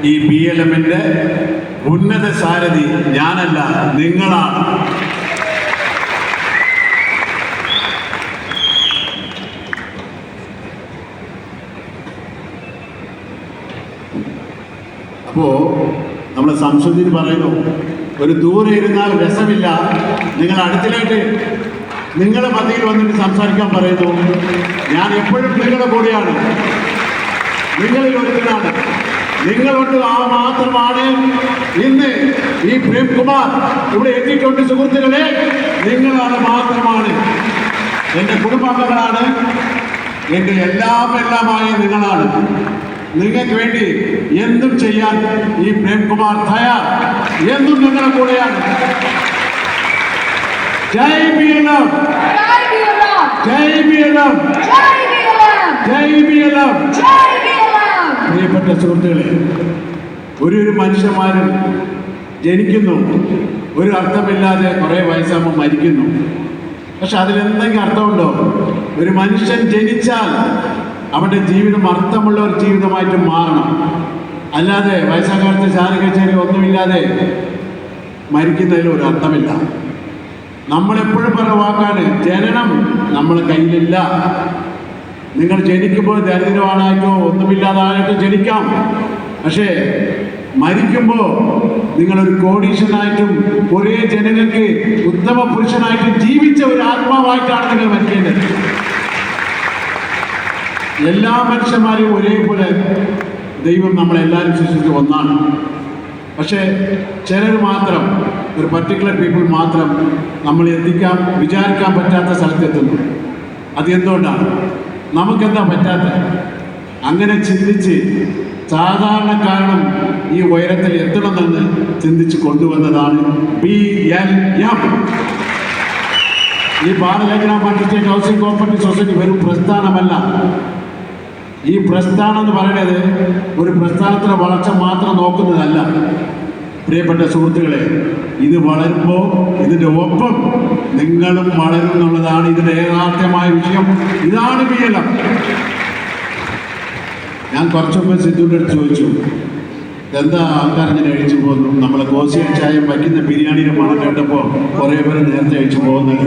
ഈ BLM-ന്റെ ഉന്നത സാരഥി ഞാനല്ല, നിങ്ങളാണ്. അപ്പോ നമ്മൾ സംസ്കൃതിയിൽ പറയുന്നു, ഒരു ദൂരെ ഇരുന്നാൽ രസമില്ല, നിങ്ങൾ അടുത്തിലായിട്ട് നിങ്ങളുടെ മധ്യയിൽ വന്നിട്ട് സംസാരിക്കാൻ പറയുന്നു. ഞാൻ എപ്പോഴും നിങ്ങളുടെ കൂടെയാണ്, നിങ്ങളിൽ ഒരുത്തനാണ്. നിങ്ങളുണ്ട്, ആ മാത്രമാണ് ഇന്ന് ഈ പ്രേംകുമാർ ഇവിടെ എത്തിയിട്ടുണ്ട്. സുഹൃത്തുക്കളെ, നിങ്ങളാണ് മാത്രമാണ് എൻ്റെ കുടുംബാംഗങ്ങളാണ്, എൻ്റെ എല്ലാമായ നിങ്ങളാണ്. നിങ്ങൾക്ക് വേണ്ടി എന്തും ചെയ്യാൻ ഈ പ്രേംകുമാർ തയ്യാർ, എന്നും നിങ്ങളുടെ കൂടെയാണ്. ജയ് BLM, ജയ് BLM, ജയ് BLM. പ്രിയപ്പെട്ട സുഹൃത്തുക്കളെ, ഒരു മനുഷ്യന്മാരും ജനിക്കുന്നു, ഒരു അർത്ഥമില്ലാതെ കുറേ വയസ്സാകുമ്പോൾ മരിക്കുന്നു. പക്ഷെ അതിലെന്തെങ്കിലും അർത്ഥമുണ്ടോ? ഒരു മനുഷ്യൻ ജനിച്ചാൽ അവൻ്റെ ജീവിതം അർത്ഥമുള്ള ഒരു ജീവിതമായിട്ട് മാറണം. അല്ലാതെ വയസ്സാകാലത്ത് ചാരി കച്ചേരി ഒന്നുമില്ലാതെ മരിക്കുന്നതിൽ ഒരു അർത്ഥമില്ല. നമ്മളെപ്പോഴും പറഞ്ഞ വാക്കാണ്, ജനനം നമ്മളെ കയ്യിലില്ല. നിങ്ങൾ ജനിക്കുമ്പോൾ ദരിദ്രവാനായിട്ടോ ഒന്നുമില്ലാതായിട്ടോ ജനിക്കാം. പക്ഷേ മരിക്കുമ്പോൾ നിങ്ങളൊരു കോടീശ്വരനായിട്ടും ഒരേ ജനങ്ങൾക്ക് ഉത്തമ പുരുഷനായിട്ടും ജീവിച്ച ഒരു ആത്മാവായിട്ടാണ് നിങ്ങൾ മരിക്കേണ്ടത്. എല്ലാ മനുഷ്യന്മാരെയും ഒരേപോലെ ദൈവം നമ്മളെല്ലാവരും സൃഷ്ടിച്ച ഒന്നാണ്. പക്ഷേ ചിലർ മാത്രം, ഒരു പർട്ടിക്കുലർ പീപ്പിൾ മാത്രം നമ്മൾ വിചാരിക്കാൻ പറ്റാത്ത സ്ഥലത്തെത്തുന്നു. അത് എന്തുകൊണ്ടാണ്? നമുക്കെന്താ പറ്റാത്തത്? അങ്ങനെ ചിന്തിച്ച് സാധാരണക്കാരനും ഈ ഉയരത്തിൽ എത്തണമെന്ന് ചിന്തിച്ച് കൊണ്ടുവന്നതാണ് BLM. ഈ ബാലലേഖന മൾട്ടിസ്റ്റേറ്റ് ഹൗസിംഗ് കോപ്പറേറ്റീവ് സൊസൈറ്റി വെറും പ്രസ്ഥാനമല്ല. ഈ പ്രസ്ഥാനം എന്ന് പറയുന്നത് ഒരു പ്രസ്ഥാനത്തിൻ്റെ വളർച്ച മാത്രം നോക്കുന്നതല്ല. പ്രിയപ്പെട്ട സുഹൃത്തുക്കളെ, ഇത് വളരുമ്പോൾ ഇതിൻ്റെ ഒപ്പം നിങ്ങളും വളരും എന്നുള്ളതാണ് ഇതിൻ്റെ യഥാർത്ഥമായ വിഷയം. ഇതാണ് BLM. ഞാൻ കുറച്ച് മുമ്പ് സിദ്ധുവിൻ്റെ അടുത്ത് ചോദിച്ചു, എന്താ ആൾക്കാർ ഇങ്ങനെ അഴിച്ചു പോകുന്നു? നമ്മളെ കോശി ചായം വയ്ക്കുന്ന ബിരിയാണിയുടെ മണം കേട്ടപ്പോൾ കുറേ പേര് നേരത്തെ അഴിച്ചു പോകുന്നത്.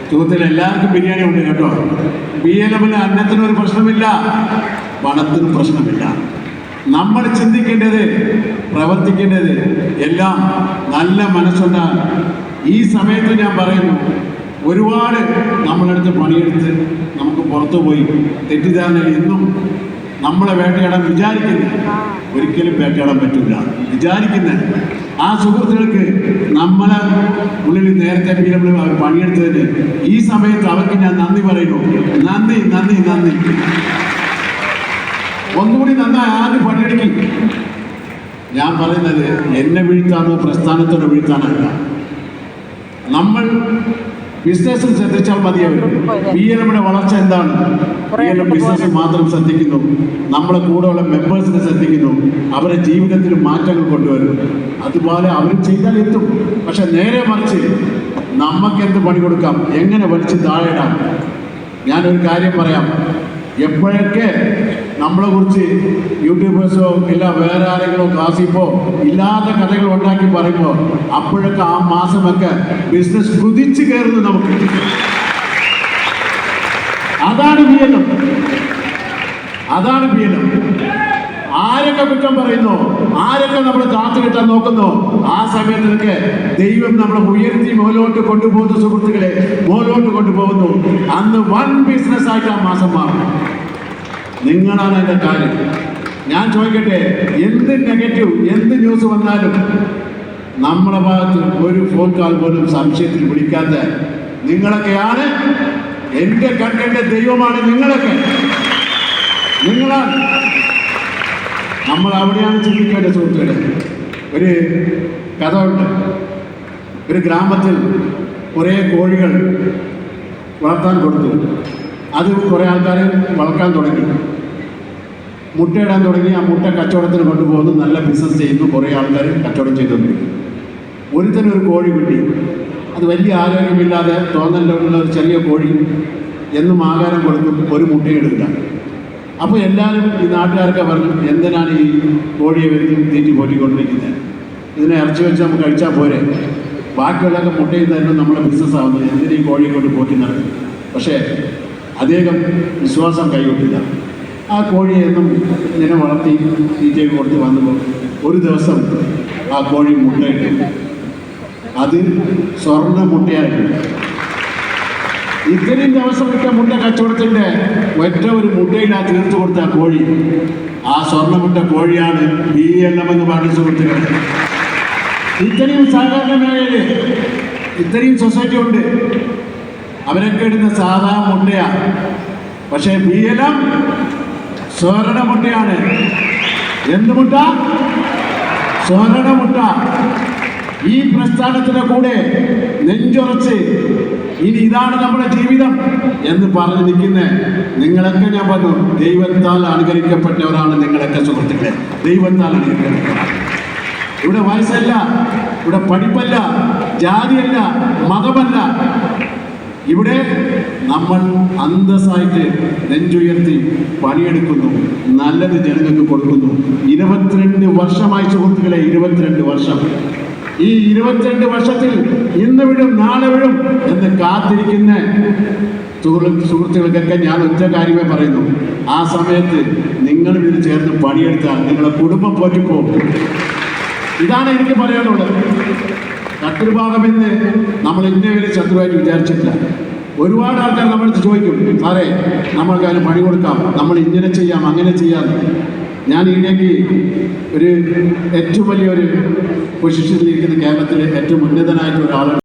സുഹൃത്തിൽ എല്ലാവർക്കും ബിരിയാണി ഉണ്ട് കേട്ടോ. BLM-ൽ അന്നത്തിനൊരു പ്രശ്നമില്ല, പണത്തിന് പ്രശ്നമില്ല. നമ്മൾ ചിന്തിക്കേണ്ടത്, പ്രവർത്തിക്കേണ്ടത് എല്ലാം നല്ല മനസ്സുണ്ടാൽ. ഈ സമയത്ത് ഞാൻ പറയുന്നു, ഒരുപാട് നമ്മളെടുത്ത് പണിയെടുത്ത് നമുക്ക് പുറത്തു പോയി തെറ്റിദ്ധാരണ ഇന്നും നമ്മളെ വേട്ടയാടാൻ വിചാരിക്കുന്നത്, ഒരിക്കലും വേട്ടയാടാൻ പറ്റില്ല വിചാരിക്കുന്ന ആ സുഹൃത്തുക്കൾക്ക് നമ്മളെ ഉള്ളിൽ നേരത്തെ BLM അവർ പണിയെടുത്തതിന് ഈ സമയത്ത് അവർക്ക് ഞാൻ നന്ദി പറയുന്നു. നന്ദി നന്ദി നന്ദി. ഒന്നുകൂടി നന്നായി ആദ്യം പണിയെടുക്കും. ഞാൻ പറയുന്നത് എന്നെ വീഴ്ത്താനോ പ്രസ്ഥാനത്തോടെ വീഴ്ത്താനല്ല. നമ്മൾ ബിസിനസ്സിൽ ശ്രദ്ധിച്ചാൽ മതിയാവും. BLM-യുടെ വളർച്ച എന്താണ്? BLM ബിസിനസ് മാത്രം ശ്രദ്ധിക്കുന്നു, നമ്മളെ കൂടെയുള്ള മെമ്പേഴ്സിനെ ശ്രദ്ധിക്കുന്നു, അവരുടെ ജീവിതത്തിൽ മാറ്റങ്ങൾ കൊണ്ടുവരും. അതുപോലെ അവർ ചെയ്താൽ എത്തും. പക്ഷെ നേരെ മറിച്ച് നമുക്കെന്ത് പണി കൊടുക്കാം, എങ്ങനെ വലിച്ച് താഴെയിടാം? ഞാനൊരു കാര്യം പറയാം. എപ്പോഴൊക്കെ നമ്മളെ കുറിച്ച് യൂട്യൂബേഴ്സോ ഇല്ല വേറെ ആരെങ്കിലോ ക്ലാസ്സിപ്പോ ഇല്ലാത്ത കഥകൾ ഉണ്ടാക്കി പറയുമ്പോൾ അപ്പോഴൊക്കെ ആ മാസമൊക്കെ ബിസിനസ് കുതിച്ചു കയറുന്നു നമുക്ക്. അതാണ് BLM. അതാണ് BLM. ആരൊക്കെ കുറ്റം പറയുന്നു, ആരൊക്കെ നമ്മൾ താത്തു കിട്ടാൻ നോക്കുന്നു, ആ സമയത്തൊക്കെ ദൈവം നമ്മളെ ഉയർത്തി മോലോട്ട് കൊണ്ടുപോകുന്ന സുഹൃത്തുക്കളെ മോലോട്ട് കൊണ്ടുപോകുന്നു. അന്ന് വൺ ബിസിനസ് ആയിട്ട് ആ മാസം മാറും. നിങ്ങളാണ് എൻ്റെ കാര്യം. ഞാൻ ചോദിക്കട്ടെ, എന്ത് നെഗറ്റീവ് എന്ത് ന്യൂസ് വന്നാലും നമ്മളെ ഭാഗത്ത് ഒരു ഫോൺ കാൾ പോലും സംശയത്തിൽ വിളിക്കാത്ത നിങ്ങളൊക്കെയാണ് എൻ്റെ കണ്ണിൻ്റെ ദൈവമാണ്. നിങ്ങളാണ്. നമ്മൾ അവിടെയാണ് ചിന്തിക്കേണ്ട സുഹൃത്തുക്കളെ. ഒരു കഥ ഉണ്ട്. ഒരു ഗ്രാമത്തിൽ കുറേ കോഴികൾ വളർത്താൻ കൊടുത്തു. അത് കുറേ ആൾക്കാർ വളർത്താൻ തുടങ്ങി, മുട്ടയിടാൻ തുടങ്ങി. ആ മുട്ട കച്ചവടത്തിന് കൊണ്ടുപോകുന്നു, നല്ല ബിസിനസ് ചെയ്യുന്നു, കുറേ ആൾക്കാർ കച്ചവടം ചെയ്തുകൊണ്ട്. ഒരുത്തനൊരു കോഴി കിട്ടി. അത് വലിയ ആരോഗ്യമില്ലാതെ തോന്നലുള്ള ഒരു ചെറിയ കോഴി. എന്നും ആഹാരം കൊടുക്കും, ഒരു മുട്ടയെടുക്കില്ല. അപ്പോൾ എല്ലാവരും ഈ നാട്ടുകാരൊക്കെ പറഞ്ഞു, എന്തിനാണ് ഈ കോഴിയെ വരുത്തി തീറ്റി പോറ്റിക്കൊണ്ടിരിക്കുന്നത്, ഇതിനെ ഇറച്ചി വെച്ച് നമുക്ക് കഴിച്ചാൽ പോരെ, ബാക്കിയുള്ളതൊക്കെ മുട്ടയിൽ തരുമ്പോൾ നമ്മുടെ ബിസിനസ് ആവുന്നത്, എന്തിനാ ഈ കോഴിയെ കൊണ്ട് പോറ്റി നടക്കും. പക്ഷേ അദ്ദേഹം വിശ്വാസം കൈവിട്ടില്ല. ആ കോഴിയെ എന്നും ഇങ്ങനെ വളർത്തി തീറ്റയൊക്കെ കൊടുത്ത് വന്നപ്പോൾ ഒരു ദിവസം ആ കോഴി മുട്ടയിട്ടു. അത് സ്വർണ്ണ മുട്ടയായിരുന്നു. ഇത്രയും ദിവസം ഇട്ട മുട്ട കച്ചവടത്തിൻ്റെ ഒറ്റ ഒരു മുട്ടയിലാ തീർത്തു കൊടുത്ത ആ കോഴി, ആ സ്വർണ്ണമുട്ട കോഴിയാണ് BLM എന്ന് പറഞ്ഞ സുഹൃത്തുക്കൾ. ഇത്രയും സഹകരണ മേഖലയിൽ ഇത്രയും സൊസൈറ്റി ഉണ്ട്, അവരൊക്കെ ഇടുന്ന സാധാ മുട്ടയാണ്. പക്ഷേ BLM സ്വർണ്ണ മുട്ടയാണ്. എന്ത് മുട്ട? സ്വർണ്ണ മുട്ട. ഈ പ്രസ്ഥാനത്തിന്റെ കൂടെ നെഞ്ചുറച്ച് ഇനി ഇതാണ് നമ്മുടെ ജീവിതം എന്ന് പറഞ്ഞു നിൽക്കുന്ന നിങ്ങളൊക്കെ ഞാൻ പറഞ്ഞു, ദൈവത്താൽ അനുകരിക്കപ്പെട്ടവരാണ് നിങ്ങളൊക്കെ സുഹൃത്തുക്കളെ. ദൈവത്താൽ അനുകരിക്കപ്പെട്ടവരാണ്. ഇവിടെ വയസ്സല്ല, ഇവിടെ പഠിപ്പല്ല, ജാതിയല്ല, മതമല്ല. ഇവിടെ നമ്മൾ അന്തസ്സായിട്ട് നെഞ്ചുയർത്തി പണിയെടുക്കുന്നു, നല്ലത് ജനങ്ങൾക്ക് കൊടുക്കുന്നു. 22 വർഷമായി സുഹൃത്തുക്കളെ, 22 വർഷം. ഈ 22 വർഷത്തിൽ ഇന്ന് വിടും നാളെ വിടും എന്ന് കാത്തിരിക്കുന്ന സുഹൃത്തുക്കൾക്കൊക്കെ ഞാൻ ഒറ്റ കാര്യമേ പറയുന്നു, ആ സമയത്ത് നിങ്ങൾ ഇതിൽ ചേർന്ന് പണിയെടുത്താൽ നിങ്ങളുടെ കുടുംബം പോറ്റിപ്പോകും. ഇതാണ് എനിക്ക് പറയാനുള്ളത്. ശത്രുഭാഗമെന്ന് നമ്മൾ ഇന്നേ വരെ ശത്രുവായിട്ട് വിചാരിച്ചിട്ടില്ല. ഒരുപാട് ആൾക്കാർ നമ്മളടുത്ത് ചോദിക്കും, സാറേ നമ്മൾക്ക് അതിന് പണി കൊടുക്കാം, നമ്മൾ ഇങ്ങനെ ചെയ്യാം അങ്ങനെ ചെയ്യാം. ഞാൻ ഇതിലേക്ക് ഒരു ഏറ്റവും വലിയൊരു പൊസിഷനിലിരിക്കുന്ന കേരളത്തിലെ ഏറ്റവും ഉന്നതനായിട്ടുള്ള ഒരാളാണ്.